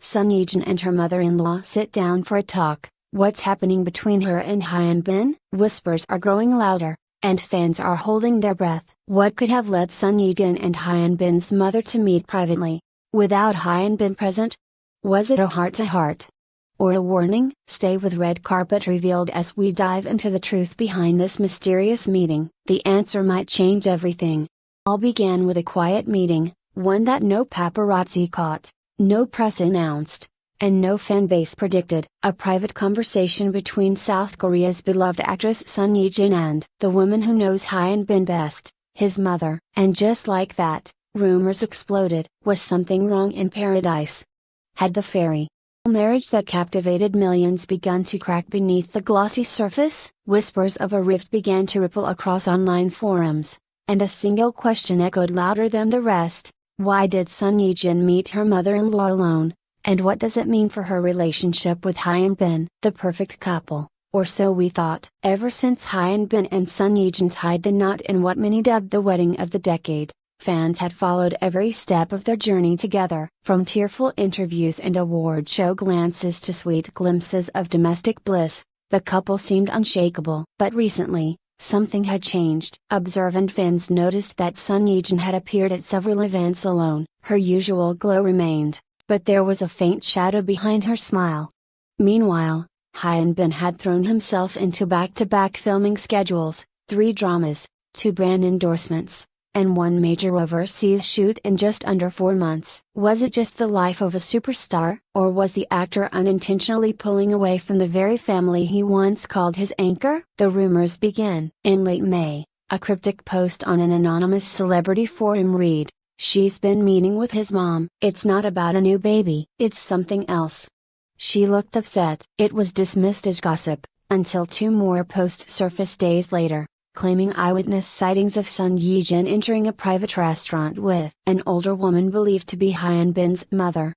Sun Yijin and her mother-in-law sit down for a talk. What's happening between her and Hyun Bin? Whispers are growing louder, and fans are holding their breath. What could have led Sun Yijin and Hyun Bin's mother to meet privately, without Hyun Bin present? Was it a heart-to-heart? Or a warning? Stay with Red Carpet revealed as we dive into the truth behind this mysterious meeting. The answer might change everything. All began with a quiet meeting, one that no paparazzi caught, no press announced, and no fanbase predicted. A private conversation between South Korea's beloved actress Sun Yijin and the woman who knows Hyun Bin best, his mother. And just like that, rumors exploded. Was something wrong in paradise? Had the fairy marriage that captivated millions begun to crack beneath the glossy surface? Whispers of a rift began to ripple across online forums, and a single question echoed louder than the rest: why did Sun Yijin meet her mother-in-law alone, and what does it mean for her relationship with Hyun Bin? The perfect couple, or so we thought. Ever since Hyun Bin and Sun Yijin tied the knot in what many dubbed the wedding of the decade, fans had followed every step of their journey together. From tearful interviews and award show glances to sweet glimpses of domestic bliss, the couple seemed unshakable. But recently, something had changed. Observant fans noticed that Sun Yijin had appeared at several events alone. Her usual glow remained, but there was a faint shadow behind her smile. Meanwhile, Hyun Bin had thrown himself into back-to-back filming schedules, 3 dramas, 2 brand endorsements, and 1 major overseas shoot in just under 4 months. Was it just the life of a superstar, or was the actor unintentionally pulling away from the very family he once called his anchor? The rumors began. In late May, a cryptic post on an anonymous celebrity forum read, "She's been meeting with his mom. It's not about a new baby, it's something else." She looked upset. It was dismissed as gossip, until 2 more posts surfaced days later, claiming eyewitness sightings of Sun Yijin entering a private restaurant with an older woman believed to be Hyun Bin's mother.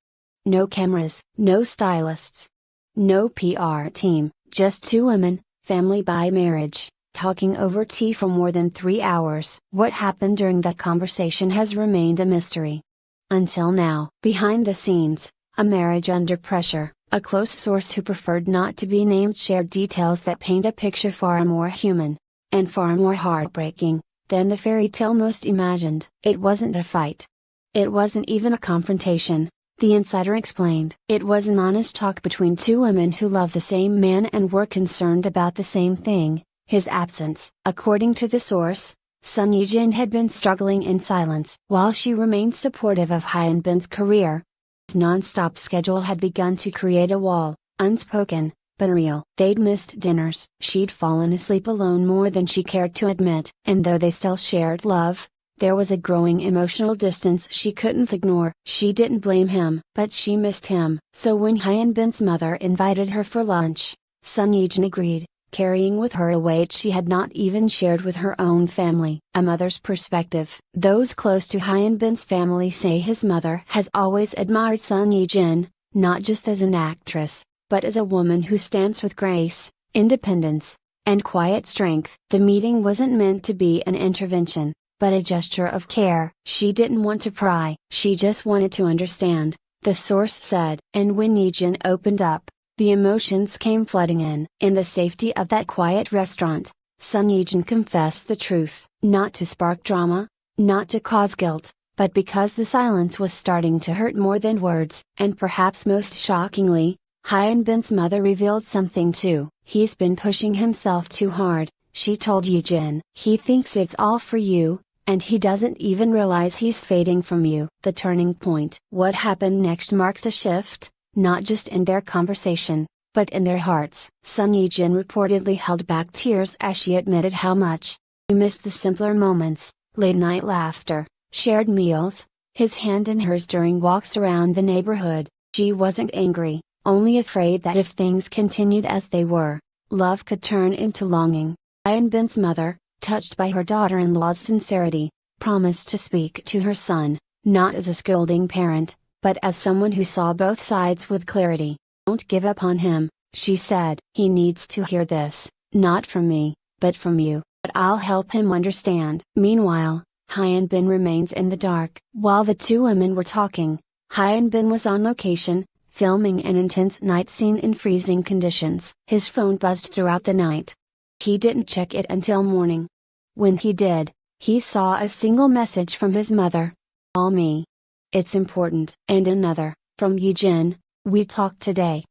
No cameras, no stylists, no PR team, just 2 women, family by marriage, talking over tea for more than 3 hours. What happened during that conversation has remained a mystery. Until now. Behind the scenes, a marriage under pressure, a close source who preferred not to be named shared details that paint a picture far more human, and far more heartbreaking, than the fairy tale most imagined. It wasn't a fight. It wasn't even a confrontation, the insider explained. It was an honest talk between 2 women who love the same man and were concerned about the same thing, his absence. According to the source, Sun Yijin had been struggling in silence. While she remained supportive of Hyun Bin's career, his non-stop schedule had begun to create a wall, unspoken, but real. They'd missed dinners. She'd fallen asleep alone more than she cared to admit. And though they still shared love, there was a growing emotional distance she couldn't ignore. She didn't blame him, but she missed him. So when Hyun Bin's mother invited her for lunch, Sun Yijin agreed, carrying with her a weight she had not even shared with her own family. A mother's perspective. Those close to Hyun Bin's family say his mother has always admired Sun Yijin, not just as an actress, but as a woman who stands with grace, independence, and quiet strength. The meeting wasn't meant to be an intervention, but a gesture of care. She didn't want to pry, she just wanted to understand, the source said. And when Yijin opened up, the emotions came flooding in. In the safety of that quiet restaurant, Sun Yijin confessed the truth, not to spark drama, not to cause guilt, but because the silence was starting to hurt more than words. And perhaps most shockingly, Hyun Bin's mother revealed something too. He's been pushing himself too hard, she told Yijin. He thinks it's all for you, and he doesn't even realize he's fading from you. The turning point. What happened next marked a shift, not just in their conversation, but in their hearts. Sun Yijin reportedly held back tears as she admitted how much he missed the simpler moments, late-night laughter, shared meals, his hand in hers during walks around the neighborhood. She wasn't angry, only afraid that if things continued as they were, love could turn into longing. Hyun Bin's mother, touched by her daughter-in-law's sincerity, promised to speak to her son, not as a scolding parent, but as someone who saw both sides with clarity. "Don't give up on him," she said. "He needs to hear this, not from me, but from you. But I'll help him understand." Meanwhile, Hyun Bin remains in the dark. While the 2 women were talking, Hyun Bin was on location, filming an intense night scene in freezing conditions. His phone buzzed throughout the night. He didn't check it until morning. When he did, he saw a single message from his mother. "Call me. It's important." And another, from Eugene, "We talked today.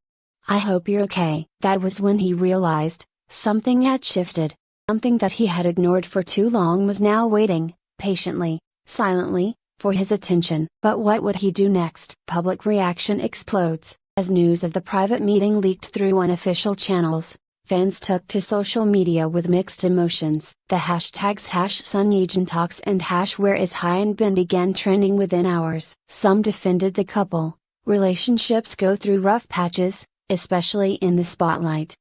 I hope you're okay." That was when he realized, something had shifted. Something that he had ignored for too long was now waiting, patiently, silently, for his attention. But what would he do next? Public reaction explodes. As news of the private meeting leaked through unofficial channels, fans took to social media with mixed emotions. The hashtags #SunYeonTalks and #WhereIsHyunbin began trending within hours. Some defended the couple. Relationships go through rough patches, especially in the spotlight.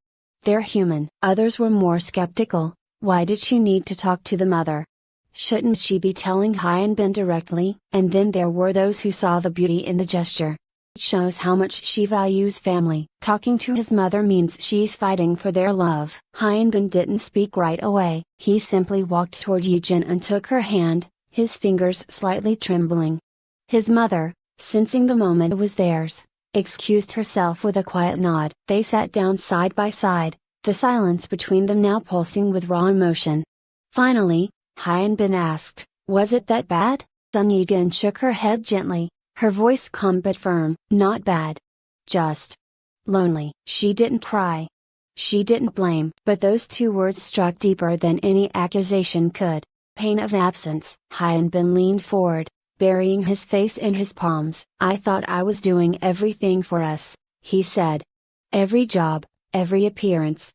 They're human. Others were more skeptical. Why did she need to talk to the mother? Shouldn't she be telling Hyunbin directly? And then there were those who saw the beauty in the gesture. It shows how much she values family. Talking to his mother means she's fighting for their love. Hyunbin didn't speak right away. He simply walked toward Eugene and took her hand, his fingers slightly trembling. His mother, sensing the moment was theirs, excused herself with a quiet nod. They sat down side by side, the silence between them now pulsing with raw emotion. Finally, Hyunbin asked, "Was it that bad?" Sun Yeon shook her head gently, her voice calm but firm. "Not bad. Just lonely." She didn't cry. She didn't blame. But those two words struck deeper than any accusation could. Pain of absence. Hyunbin leaned forward, burying his face in his palms. "I thought I was doing everything for us," he said. "Every job, every appearance.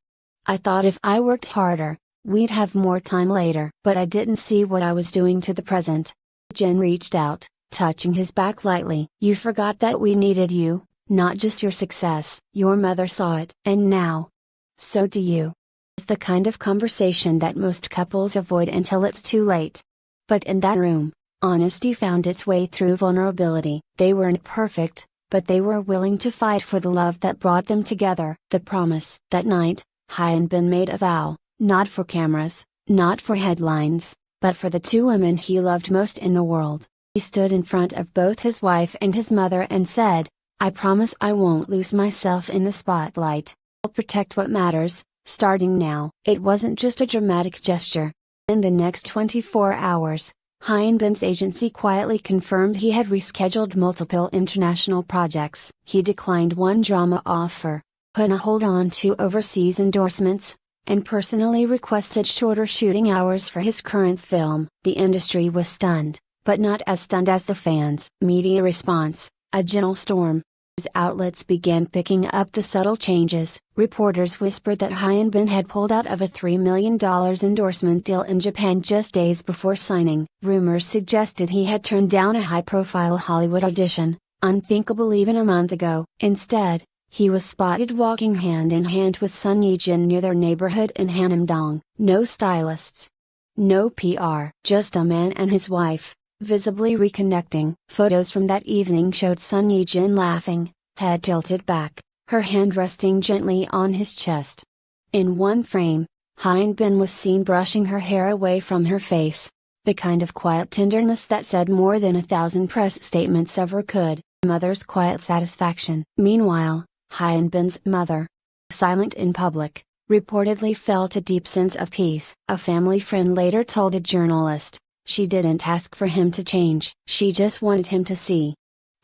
I thought if I worked harder, we'd have more time later. But I didn't see what I was doing to the present." Jin reached out, touching his back lightly. "You forgot that we needed you, not just your success." Your mother saw it. And now? So do you. It's the kind of conversation that most couples avoid until it's too late. But in that room, honesty found its way through vulnerability. They weren't perfect, but they were willing to fight for the love that brought them together. The promise. That night, Hyunbin made a vow. Not for cameras, not for headlines, but for the two women he loved most in the world. He stood in front of both his wife and his mother and said, "I promise I won't lose myself in the spotlight. I'll protect what matters, starting now." It wasn't just a dramatic gesture. In the next 24 hours, Hyunbin's agency quietly confirmed he had rescheduled multiple international projects. He declined one drama offer, put a hold on 2 overseas endorsements, and personally requested shorter shooting hours for his current film. The industry was stunned, but not as stunned as the fans. Media response, a gentle storm. News outlets began picking up the subtle changes. Reporters whispered that Hyunbin had pulled out of a $3 million endorsement deal in Japan just days before signing. Rumors suggested he had turned down a high-profile Hollywood audition, unthinkable even a month ago. Instead, he was spotted walking hand in hand with Sun Yeon near their neighborhood in Hanamdong. No stylists. No PR. Just a man and his wife, visibly reconnecting. Photos from that evening showed Sun Yeon laughing, head tilted back, her hand resting gently on his chest. In one frame, Hyunbin was seen brushing her hair away from her face. The kind of quiet tenderness that said more than 1,000 press statements ever could. Mother's quiet satisfaction. Meanwhile, Hyunbin's mother, silent in public, reportedly felt a deep sense of peace. A family friend later told a journalist, she didn't ask for him to change. She just wanted him to see.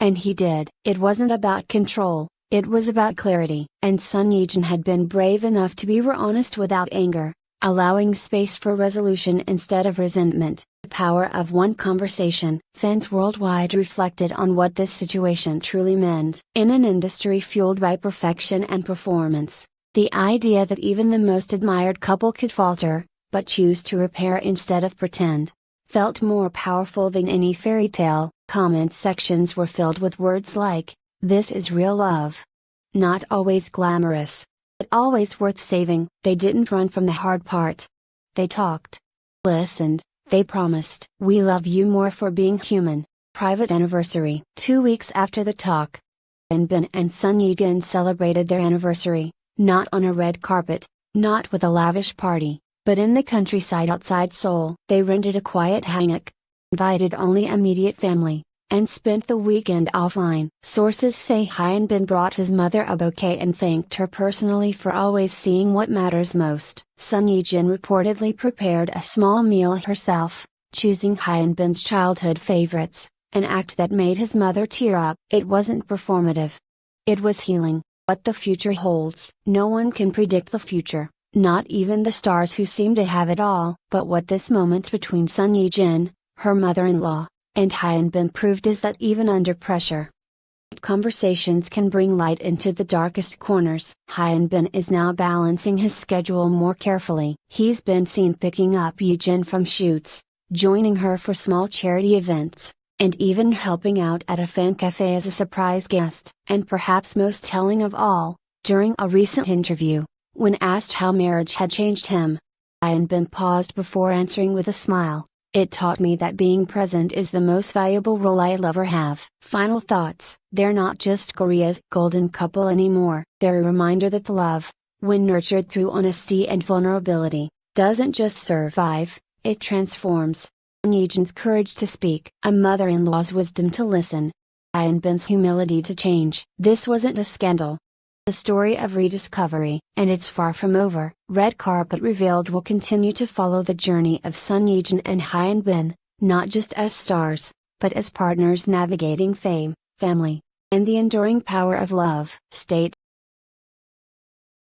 And he did. It wasn't about control, it was about clarity. And Sun Yeon had been brave enough to be honest without anger, allowing space for resolution instead of resentment. The power of one conversation. Fans worldwide reflected on what this situation truly meant. In an industry fueled by perfection and performance, the idea that even the most admired couple could falter, but choose to repair instead of pretend, felt more powerful than any fairy tale. Comment sections were filled with words like, "This is real love. Not always glamorous, but always worth saving." They didn't run from the hard part. They talked. Listened. They promised. "We love you more for being human." Private anniversary. 2 weeks after the talk, Hyunbin and Sun Yeon celebrated their anniversary, not on a red carpet, not with a lavish party, but in the countryside outside Seoul. They rented a quiet hanok, invited only immediate family, and spent the weekend offline. Sources say Hyun Bin brought his mother a bouquet and thanked her personally for always seeing what matters most. Son Ye-jin reportedly prepared a small meal herself, choosing Hyun Bin's childhood favorites, an act that made his mother tear up. It wasn't performative. It was healing. What the future holds. No one can predict the future, not even the stars who seem to have it all. But what this moment between Son Ye-jin, her mother-in-law, and Hyun Bin proved is that even under pressure, conversations can bring light into the darkest corners. Hyun Bin is now balancing his schedule more carefully. He's been seen picking up Ye-jin from shoots, joining her for small charity events, and even helping out at a fan cafe as a surprise guest. And perhaps most telling of all, during a recent interview, when asked how marriage had changed him, Hyun Bin paused before answering with a smile. It taught me that being present is the most valuable role I'll ever have. Final thoughts. They're not just Korea's golden couple anymore. They're a reminder that the love, when nurtured through honesty and vulnerability, doesn't just survive, it transforms. Ye-jin's courage to speak, a mother-in-law's wisdom to listen, Hyun Bin's humility to change. This wasn't a scandal. The story of rediscovery, and it's far from over. Red Carpet Revealed will continue to follow the journey of Son Ye-jin and Hyun Bin, not just as stars, but as partners navigating fame, family, and the enduring power of love. Stay